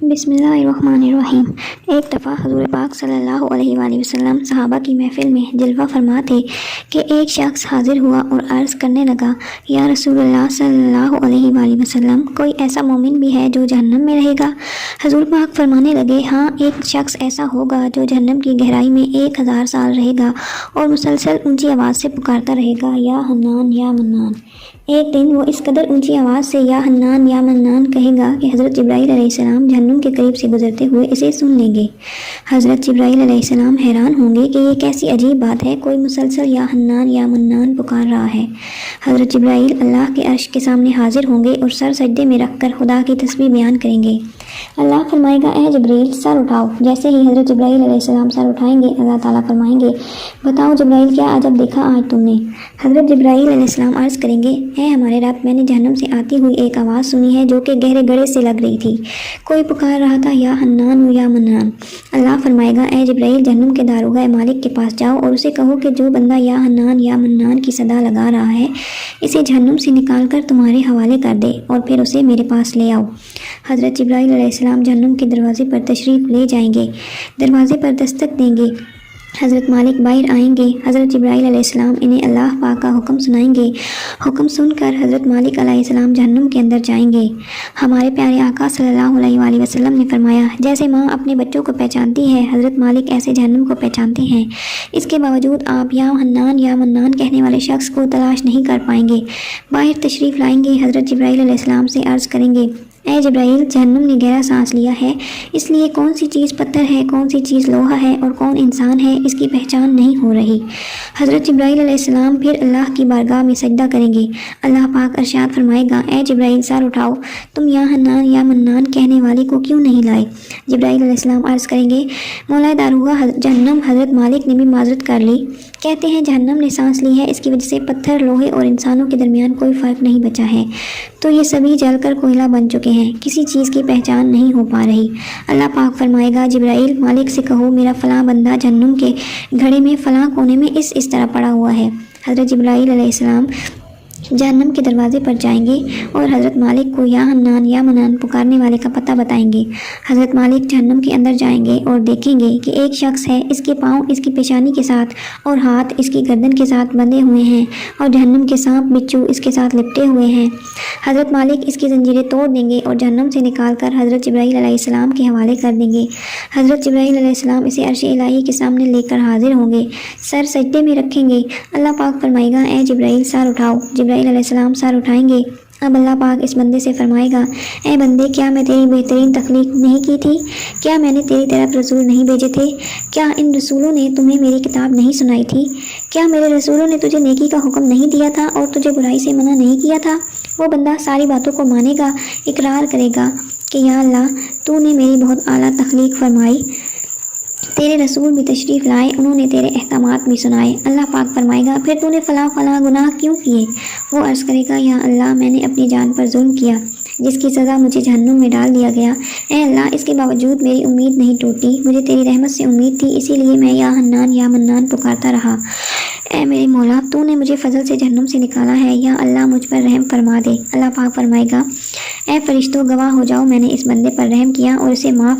بسم اللہ الرحمن الرحیم۔ ایک دفعہ حضور پاک صلی اللہ علیہ وآلہ وسلم صحابہ کی محفل میں جلوہ فرما تھے کہ ایک شخص حاضر ہوا اور عرض کرنے لگا، یا رسول اللہ صلی اللہ علیہ وآلہ وسلم، کوئی ایسا مومن بھی ہے جو جہنم میں رہے گا؟ حضور پاک فرمانے لگے، ہاں، ایک شخص ایسا ہوگا جو جہنم کی گہرائی میں 1000 سال رہے گا اور مسلسل اونچی آواز سے پکارتا رہے گا، یا حنان یا منان۔ ایک دن وہ اس قدر اونچی آواز سے یا حنان یا منان کہے گا کہ حضرت جبرائیل علیہ السلام جہنم کے قریب سے گزرتے ہوئے اسے سن لیں گے۔ حضرت جبرائیل علیہ السلام حیران ہوں گے کہ یہ کیسی عجیب بات ہے، کوئی مسلسل یا حنان یا منان پکار رہا ہے۔ حضرت جبرائیل اللہ کے عرش کے سامنے حاضر ہوں گے اور سر سجدے میں رکھ کر خدا کی تسبیح بیان کریں گے۔ اللہ فرمائے گا، اے جبرائیل سر اٹھاؤ۔ جیسے ہی حضرت جبرائیل علیہ السلام سر اٹھائیں گے، اللہ تعالیٰ فرمائیں گے، بتاؤ جبرائیل، کیا عجب دیکھا آج تم نے؟ حضرت جبرائیل علیہ السلام عرض کریں گے، اے ہمارے رب، میں نے جہنم سے آتی ہوئی ایک آواز سنی ہے جو کہ گہرے گڑھے سے لگ رہی تھی، کوئی پکار رہا تھا، یا حنان یا منان۔ اللہ فرمائے گا، اے جبرائیل، جہنم کے داروغہ مالک کے پاس جاؤ اور اسے کہو کہ جو بندہ یا حنان یا منان کی صدا لگا رہا ہے، اسے جہنم سے نکال کر تمہارے حوالے کر دے اور پھر اسے میرے پاس لے آؤ۔ حضرت جبرائیل علیہ السلام جہنم کے دروازے پر تشریف لے جائیں گے، دروازے پر دستک دیں گے، حضرت مالک باہر آئیں گے۔ حضرت جبرائیل علیہ السلام انہیں اللہ پاک کا حکم سنائیں گے۔ حکم سن کر حضرت مالک علیہ السلام جہنم کے اندر جائیں گے۔ ہمارے پیارے آقا صلی اللہ علیہ وآلہ وسلم نے فرمایا، جیسے ماں اپنے بچوں کو پہچانتی ہے، حضرت مالک ایسے جہنم کو پہچانتے ہیں۔ اس کے باوجود آپ یا حنان یا منان کہنے والے شخص کو تلاش نہیں کر پائیں گے۔ باہر تشریف لائیں گے، حضرت جبرائیل علیہ السلام سے عرض کریں گے، اے جبرائیل، جہنم نے گہرا سانس لیا ہے، اس لیے کون سی چیز پتھر ہے، کون سی چیز لوہا ہے اور کون انسان ہے، اس کی پہچان نہیں ہو رہی۔ حضرت جبرائیل علیہ السلام پھر اللہ کی بارگاہ میں سجدہ کریں گے۔ اللہ پاک ارشاد فرمائے گا، اے جبرائیل سر اٹھاؤ، تم یا حنان یا منان کہنے والے کو کیوں نہیں لائے؟ جبرائیل علیہ السلام عرض کریں گے، مولا داروغہ جہنم حضرت مالک نے بھی معذرت کر لی، کہتے ہیں جہنم نے سانس لی ہے، اس کی وجہ سے پتھر، لوہے اور انسانوں کے درمیان کوئی فرق نہیں بچا ہے، تو یہ سبھی جل کر کوئلہ بن چکے ہیں، کسی چیز کی پہچان نہیں ہو پا رہی۔ اللہ پاک فرمائے گا، جبرائیل مالک سے کہو میرا فلاں بندہ جہنم کے گھڑے میں فلاں کونے میں اس طرح پڑا ہوا ہے۔ حضرت جبرائیل علیہ السلام جہنم کے دروازے پر جائیں گے اور حضرت مالک کو یا حنان یا منان پکارنے والے کا پتہ بتائیں گے۔ حضرت مالک جہنم کے اندر جائیں گے اور دیکھیں گے کہ ایک شخص ہے، اس کے پاؤں اس کی پیشانی کے ساتھ اور ہاتھ اس کی گردن کے ساتھ بندھے ہوئے ہیں اور جہنم کے سانپ بچھو اس کے ساتھ لپٹے ہوئے ہیں۔ حضرت مالک اس کی زنجیریں توڑ دیں گے اور جہنم سے نکال کر حضرت جبرائیل علیہ السلام کے حوالے کر دیں گے۔ حضرت جبرائیل علیہ السلام اسے عرش الہی کے سامنے لے کر حاضر ہوں گے، سر سجدے میں رکھیں گے۔ اللہ پاک فرمائے گا، اے جبرائیل سر اٹھاؤ۔ جبرائیل علیہ السلام سر اٹھائیں گے۔ اب اللہ پاک اس بندے سے فرمائے گا، اے بندے، کیا میں تیری بہترین تخلیق نہیں کی تھی؟ کیا میں نے تیری طرف رسول نہیں بھیجے تھے؟ کیا ان رسولوں نے تمہیں میری کتاب نہیں سنائی تھی؟ کیا میرے رسولوں نے تجھے نیکی کا حکم نہیں دیا تھا اور تجھے برائی سے منع نہیں کیا تھا؟ وہ بندہ ساری باتوں کو مانے گا، اقرار کرے گا کہ یا اللہ، تو نے میری بہت اعلیٰ تخلیق فرمائی، تیرے رسول بھی تشریف لائے، انہوں نے تیرے احکامات بھی سنائے۔ اللہ پاک فرمائے گا، پھر تو نے فلاں فلاں گناہ کیوں کیے؟ وہ عرض کرے گا، یا اللہ، میں نے اپنی جان پر ظلم کیا، جس کی سزا مجھے جہنم میں ڈال دیا گیا۔ اے اللہ، اس کے باوجود میری امید نہیں ٹوٹی، مجھے تیری رحمت سے امید تھی، اسی لیے میں یا حنان یا منان پکارتا رہا۔ اے میرے مولا، تو نے مجھے فضل سے جہنم سے نکالا ہے، یا اللہ مجھ پر رحم فرما دے۔ اللہ پاک فرمائے گا، اے فرشتوں، گواہ ہو جاؤ، میں نے اس بندے پر رحم کیا اور اسے معاف